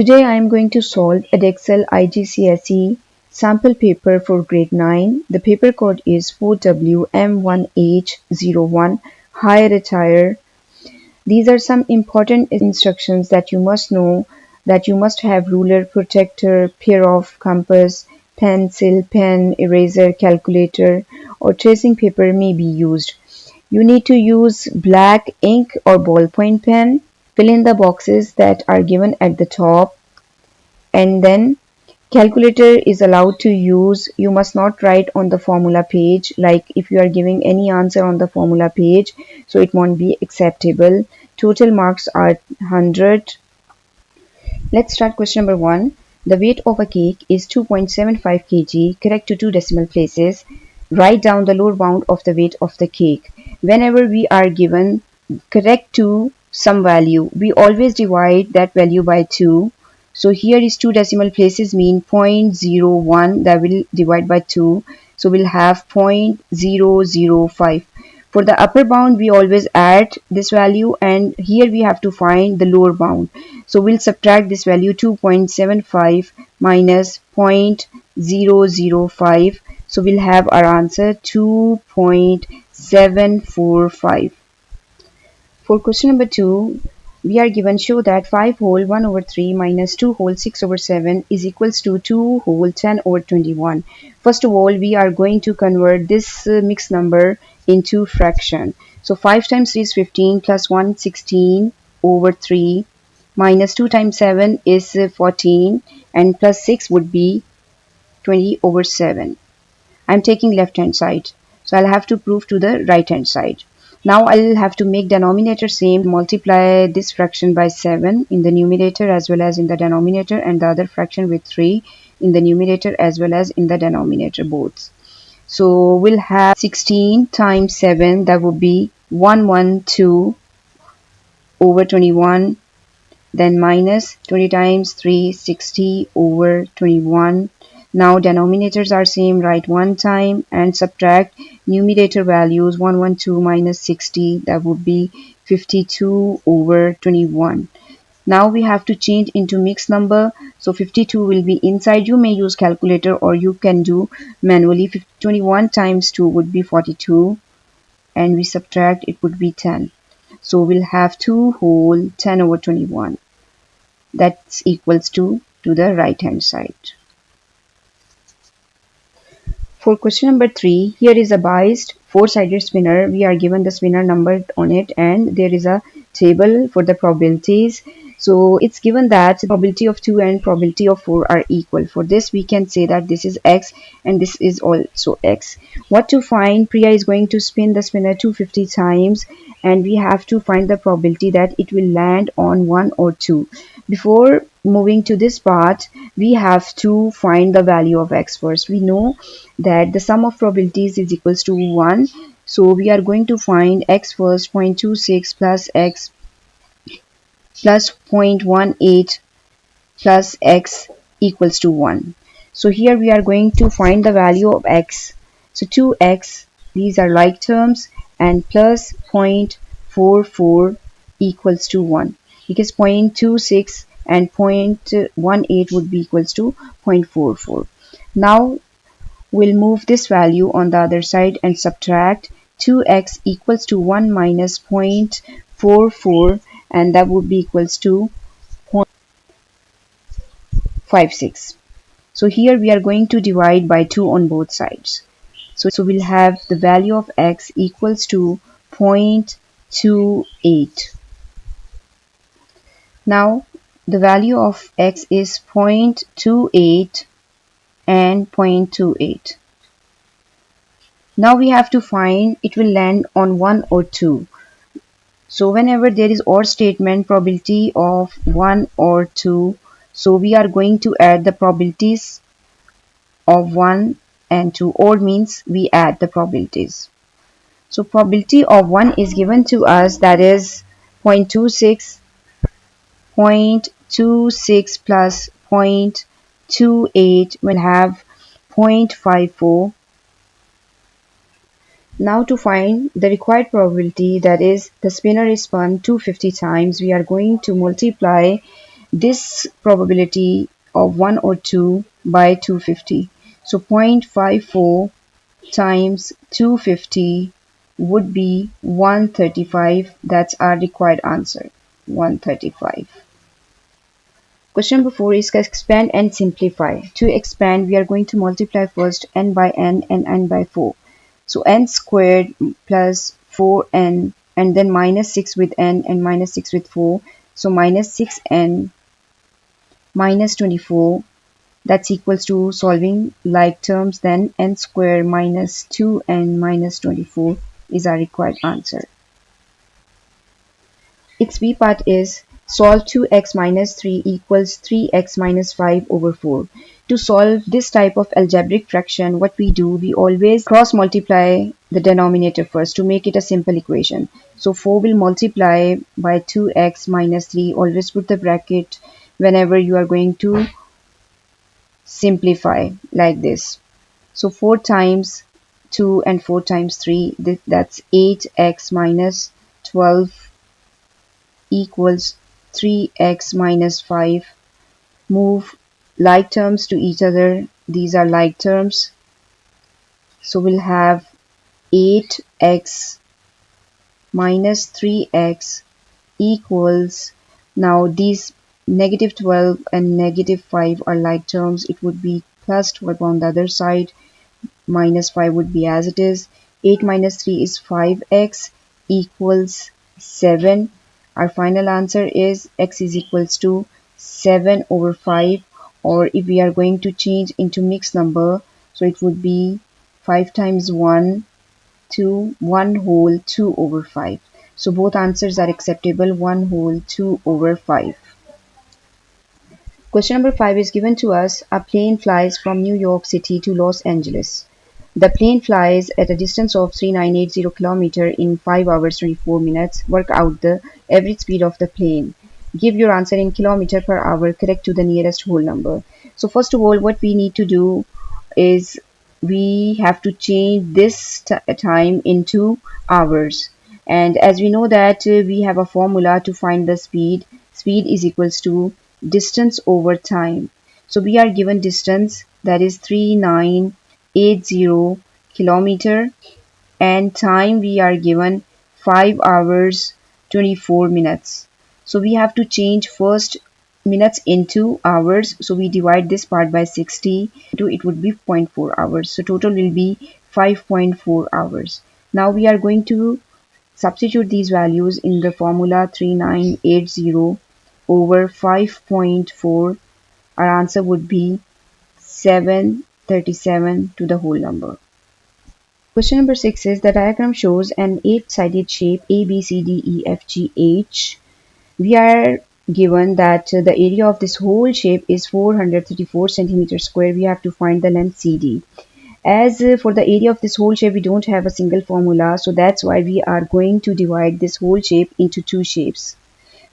Today I am going to solve Edexcel IGCSE sample paper for grade 9. The paper code is 4WM1H01 High Retire. These are some important instructions that you must know, that you must have ruler, protractor, pair of compass, pencil, pen, eraser, calculator or tracing paper may be used. You need to use black ink or ballpoint pen. Fill in the boxes that are given at the top, and then calculator is allowed to use. You must not write on the formula page, like if you are giving any answer on the formula page, so it won't be acceptable. Total marks are 100. Let's start question number 1. The weight of a cake is 2.75 kg. Correct to 2 decimal places. Write down the lower bound of the weight of the cake. Whenever we are given correct to some value, we always divide that value by 2. So here is 2 decimal places mean 0.01, that will divide by 2. So we'll have 0.005. For the upper bound, we always add this value, and here we have to find the lower bound. So we'll subtract this value 2.75 minus 0.005. So we'll have our answer 2.745. For question number 2, we are given show that 5 whole 1 over 3 minus 2 whole 6 over 7 is equals to 2 whole 10 over 21. First of all, we are going to convert this mixed number into fraction. So 5 times 3 is 15 plus 1 16 over 3 minus 2 times 7 is 14 and plus 6 would be 20 over 7. I'm taking left hand side, so I'll have to prove to the right hand side. Now I'll have to make denominator same, multiply this fraction by 7 in the numerator as well as in the denominator, and the other fraction with 3 in the numerator as well as in the denominator both. So we'll have 16 times 7, that would be 112 over 21, then minus 20 times 3, 60 over 21. Now denominators are same, write one time and subtract numerator values. 112 minus 60, that would be 52 over 21. Now we have to change into mixed number, so 52 will be inside. You may use calculator or you can do manually. 21 times 2 would be 42 and we subtract, it would be 10. So we'll have 2 whole 10 over 21. That's equals to the right hand side. For question number 3, here is a biased 4-sided spinner. We are given the spinner number on it and there is a table for the probabilities. So it's given that probability of 2 and probability of 4 are equal. For this we can say that this is x and this is also x. What to find? Priya is going to spin the spinner 250 times and we have to find the probability that it will land on 1 or 2. Before moving to this part, we have to find the value of x first. We know that the sum of probabilities is equals to 1. So we are going to find x first. 0.26 plus x plus 0.18 plus x equals to 1. So here we are going to find the value of x. So 2x, these are like terms, and plus 0.44 equals to 1, because 0.26 and 0.18 would be equals to 0.44. Now we'll move this value on the other side and subtract 2x equals to 1 minus 0.44, and that would be equals to 0.56. So here we are going to divide by 2 on both sides. So we'll have the value of x equals to 0.28. Now the value of x is 0.28 and 0.28. Now we have to find it will land on 1 or 2. So whenever there is OR statement, probability of 1 or 2, so we are going to add the probabilities of 1 and 2. OR means we add the probabilities. So probability of 1 is given to us, that is 0.26. 0.26 plus 0.28 will have 0.54. Now to find the required probability, that is the spinner is spun 250 times, we are going to multiply this probability of 1 or 2 by 250. So 0.54 times 250 would be 135. That's our required answer, 135. Question number 4 is expand and simplify. To expand, we are going to multiply first n by n and n by 4. So n squared plus 4n and then minus 6 with n and minus 6 with 4. So minus 6n minus 24, that's equals to, solving like terms, then n squared minus 2n minus 24 is our required answer. Its B part is solve 2x minus 3 equals 3x minus 5 over 4. To solve this type of algebraic fraction, what we do, we always cross multiply the denominator first to make it a simple equation. So 4 will multiply by 2x minus 3. Always put the bracket whenever you are going to simplify like this. So 4 times 2 and 4 times 3, that's 8x minus 12 equals 3x minus 5. Move like terms to each other. These are like terms. So we'll have 8x minus 3x equals, now these negative 12 and negative 5 are like terms. It would be plus 12 on the other side. Minus 5 would be as it is. 8 minus 3 is 5x equals 7. Our final answer is x is equals to 7 over 5, or if we are going to change into mixed number, so it would be 5 times 1 to 1 whole 2 over 5. So both answers are acceptable, 1 whole 2 over 5. Question number 5 is given to us. A plane flies from New York City to Los Angeles. The plane flies at a distance of 3980 km in 5 hours 24 minutes. Work out the average speed of the plane. Give your answer in kilometer per hour, correct to the nearest whole number. So first of all, what we need to do is we have to change this time into hours. And as we know that we have a formula to find the speed. Speed is equals to distance over time. So we are given distance, that is 3980 kilometer, and time we are given 5 hours 24 minutes. So we have to change first minutes into hours. So we divide this part by 60, it would be 0.4 hours. So total will be 5.4 hours. Now we are going to substitute these values in the formula, 3980 over 5.4. Our answer would be 737 to the whole number. Question number 6 is the diagram shows an 8-sided shape A, B, C, D, E, F, G, H. We are given that the area of this whole shape is 434 centimeters square. We have to find the length CD. As for the area of this whole shape, we don't have a single formula, so that's why we are going to divide this whole shape into two shapes.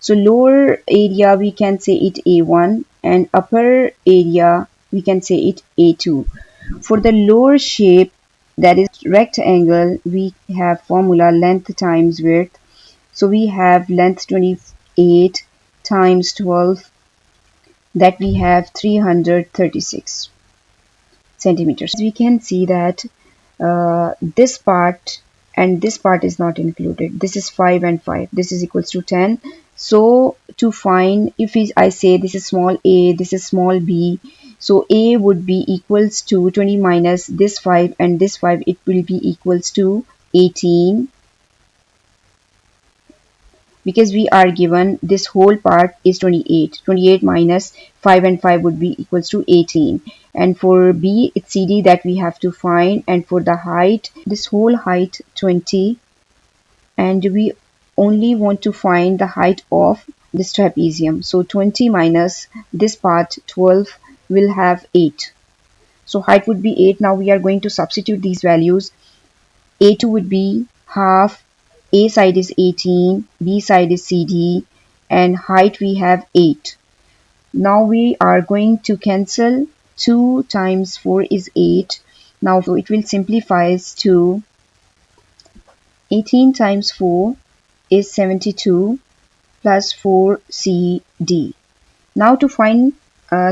So lower area we can say it A1 and upper area we can say it A2. For the lower shape, that is rectangle, we have formula length times width. So we have length 28 times 12, that we have 336 centimeters. We can see that this part and this part is not included. This is 5 and 5. This is equals to 10. So to find, if I say this is small a, this is small b, so a would be equals to 20 minus this 5 and this 5, it will be equals to 18, because we are given this whole part is 28. 28 minus 5 and 5 would be equals to 18. And for B, it's CD that we have to find. And for the height, this whole height 20. And we only want to find the height of this trapezium. So 20 minus this part 12 will have 8. So height would be 8. Now we are going to substitute these values. A2 would be half. A side is 18, B side is CD, and height we have 8. Now we are going to cancel 2 times 4 is 8. Now it will simplify to 18 times 4 is 72 plus 4 CD. Now to find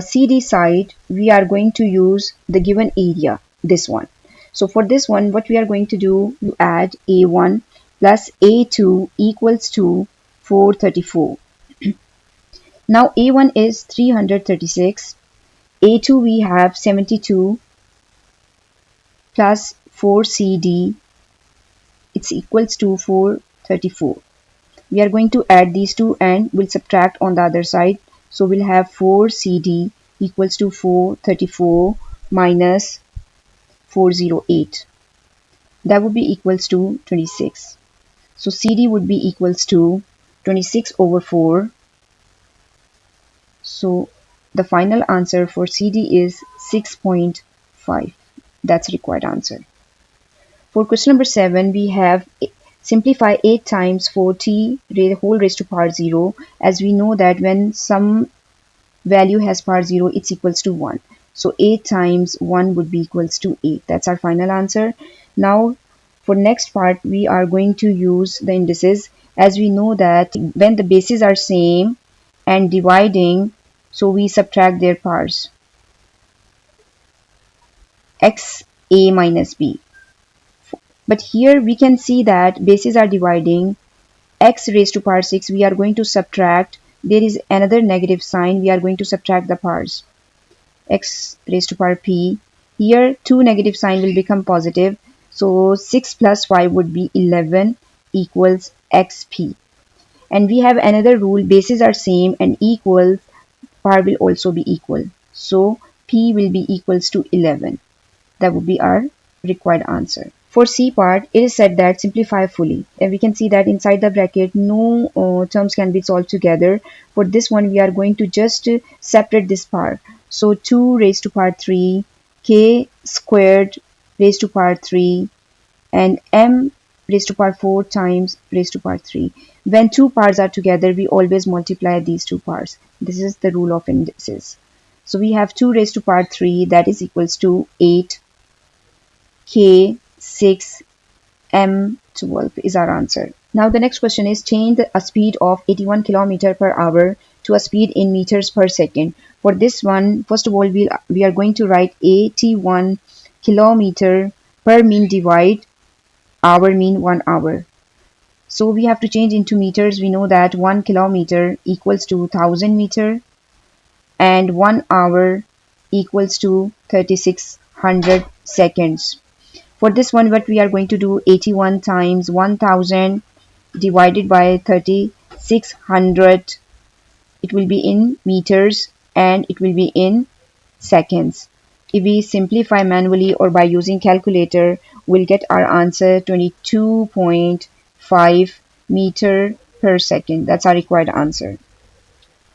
CD side, we are going to use the given area, this one. So for this one, what we are going to do, you add A1 plus A2 equals to 434. Now A1 is 336, A2 we have 72 plus 4CD, it's equals to 434. We are going to add these two and we'll subtract on the other side. So we'll have 4CD equals to 434 minus 408. That would be equals to 26. So CD would be equals to 26 over 4. So the final answer for CD is 6.5. That's required answer. For question number 7, we have simplify 8 times 4t whole raised to power 0. As we know that when some value has power 0, it's equals to 1. So 8 times 1 would be equals to 8. That's our final answer. Now for next part, we are going to use the indices. As we know that when the bases are same and dividing, so we subtract their powers. X a minus b. But here we can see that bases are dividing. X raised to power 6, we are going to subtract. There is another negative sign, we are going to subtract the powers. X raised to power p. Here two negative sign will become positive. So 6 plus 5 would be 11 equals xp. And we have another rule, bases are same and equal, power will also be equal. So p will be equals to 11. That would be our required answer. For C part, it is said that simplify fully. And we can see that inside the bracket, no terms can be solved together. For this one, we are going to just separate this part. So 2 raised to power 3, k squared raised to power 3, and m raised to power 4 times raised to power 3. When two powers are together, we always multiply these two powers. This is the rule of indices. So we have 2 raised to power 3, that is equals to 8, k 6, m 12 is our answer. Now the next question is change a speed of 81 km per hour to a speed in meters per second. For this one, first of all, we are going to write 81 km per mean divide hour mean 1 hour. So we have to change into meters. We know that 1 kilometer equals to 1000 meter and 1 hour equals to 3600 seconds. For this one, what we are going to do, 81 times 1000 divided by 3600, it will be in meters and it will be in seconds. If we simplify manually or by using calculator, we'll get our answer 22.5 meter per second. That's our required answer.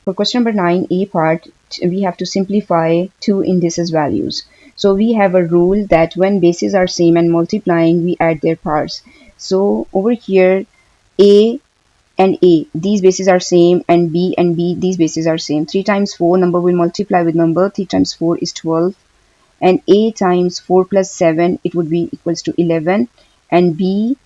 For question number 9, A part, we have to simplify two indices values. So we have a rule that when bases are same and multiplying, we add their powers. So over here, A and A, these bases are same, and B, these bases are same. 3 times 4, number will multiply with number. 3 times 4 is 12. And A times 4 plus 7, it would be equals to 11. And B,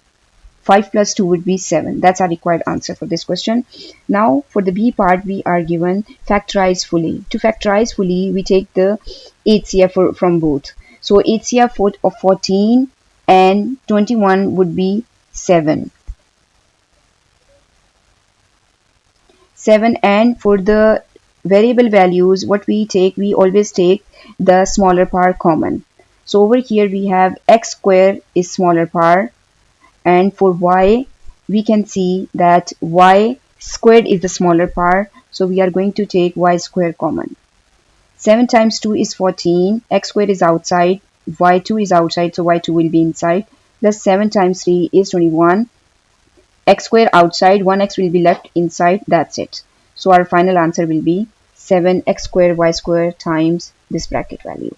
5 plus 2 would be 7. That's our required answer for this question. Now for the B part, we are given factorize fully. To factorize fully, we take the HCF from both. So HCF of 14 and 21 would be 7. 7, and for the variable values, what we take, we always take the smaller power common. So over here we have x square is smaller power, and for y we can see that y squared is the smaller power, so we are going to take y square common. 7 times 2 is 14, x squared is outside, y2 is outside, so y2 will be inside, plus 7 times 3 is 21, x square outside, 1x will be left inside, that's it. So our final answer will be 7x square y square times this bracket value.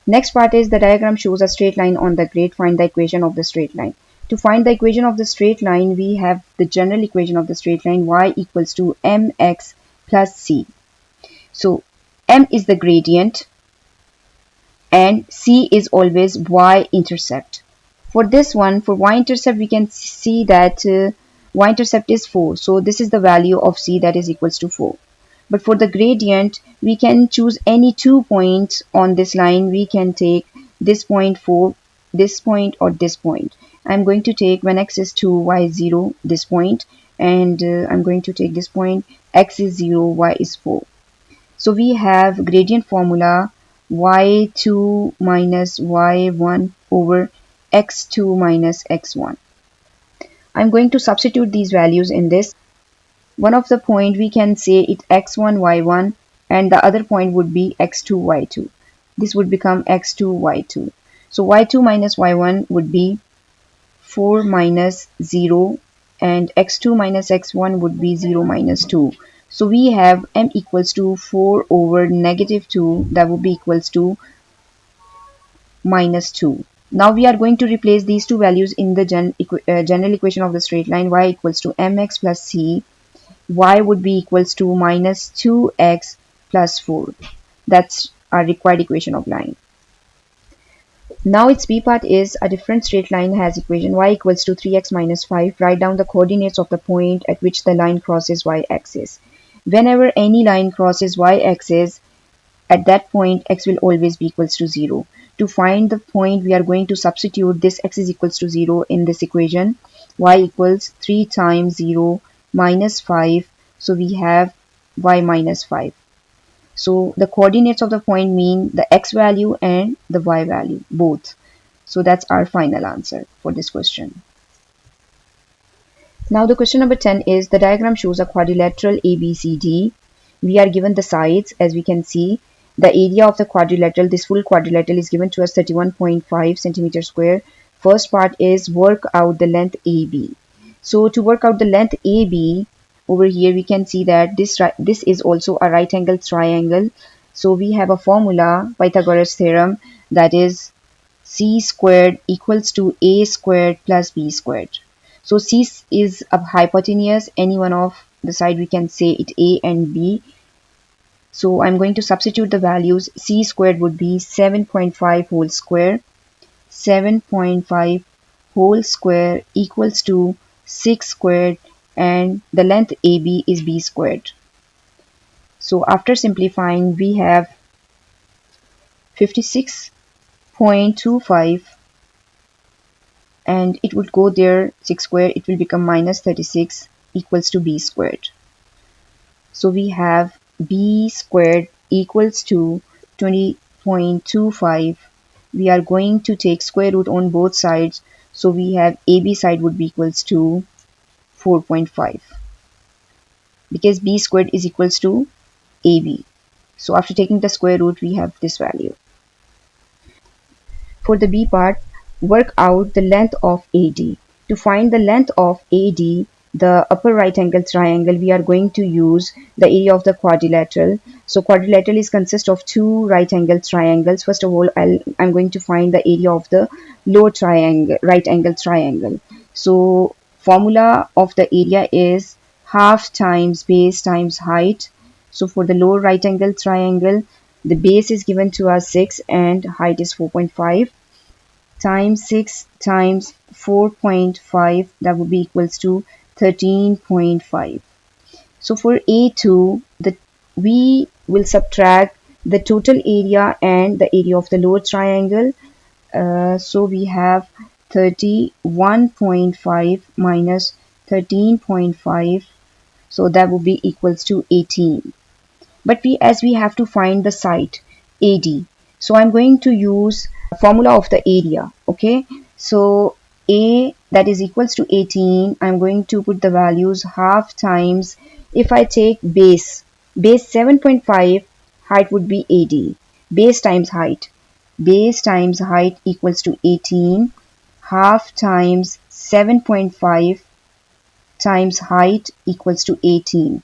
Next part is the diagram shows a straight line on the grid. Find the equation of the straight line. To find the equation of the straight line, we have the general equation of the straight line, y equals to mx plus c. So m is the gradient and c is always y-intercept. For this one, for y-intercept, we can see that y-intercept is 4. So this is the value of c, that is equals to 4. But for the gradient, we can choose any 2 points on this line. We can take this point for this point or this point. I'm going to take when x is 2, y is 0, this point, and I'm going to take this point, x is 0, y is 4. So we have gradient formula y2 minus y1 over x2 minus x1. I'm going to substitute these values in this. One of the point we can say it x1 y1 and the other point would be x2 y2. This would become x2 y2. So y2 minus y1 would be 4 minus 0 and x2 minus x1 would be 0 minus 2. So we have m equals to 4 over negative 2, that would be equals to minus 2. Now we are going to replace these two values in the general equation of the straight line. Y equals to mx plus c. Y would be equals to minus 2x plus 4. That's our required equation of line. Now its B part is a different straight line has equation y equals to 3x minus 5. Write down the coordinates of the point at which the line crosses y-axis. Whenever any line crosses y-axis, at that point x will always be equals to 0. To find the point, we are going to substitute this x is equals to 0 in this equation. Y equals 3 times 0 minus 5. So we have y minus 5. So the coordinates of the point mean the x value and the y value, both. So that's our final answer for this question. Now the question number 10 is the diagram shows a quadrilateral ABCD. We are given the sides, as we can see. The area of the quadrilateral, this full quadrilateral is given to us 31.5 centimeter square. First part is work out the length AB. So to work out the length AB, over here we can see that this is also a right angle triangle. So we have a formula, Pythagoras theorem, that is c squared equals to a squared plus b squared. So c is a hypotenuse, any one of the side we can say it a and b. So I'm going to substitute the values. C squared would be 7.5 whole square. 7.5 whole square equals to 6 squared, and the length AB is b squared. So after simplifying, we have 56.25, and it would go there 6 squared, it will become minus 36 equals to b squared. So we have b squared equals to 20.25. We are going to take square root on both sides. So we have AB side would be equals to 4.5 because b squared is equals to AB. So after taking the square root, we have this value. For the B part, work out the length of AD. To find the length of AD, the upper right angle triangle, we are going to use the area of the quadrilateral. So quadrilateral is consist of two right angle triangles. First of all, I'm going to find the area of the lower triangle, right angle triangle. So formula of the area is half times base times height. So for the lower right angle triangle, the base is given to us 6 and height is 4.5 times 6 times 4.5, that would be equals to 13.5. So for A2, we will subtract the total area and the area of the lower triangle. So we have 31.5 minus 13.5. So that would be equals to 18. But as we have to find the side AD, so I'm going to use formula of the area. Okay, so A, that is equals to 18. I'm going to put the values half times, if I take base 7.5, height would be AD, base times height equals to 18, half times 7.5 times height equals to 18.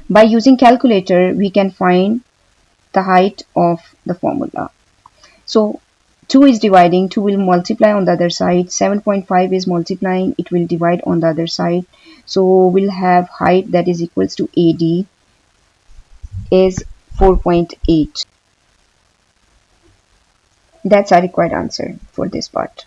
By using calculator, we can find the height of the formula. So 2 is dividing, 2 will multiply on the other side, 7.5 is multiplying, it will divide on the other side. So we'll have height that is equals to AD is 4.8. That's our required answer for this part.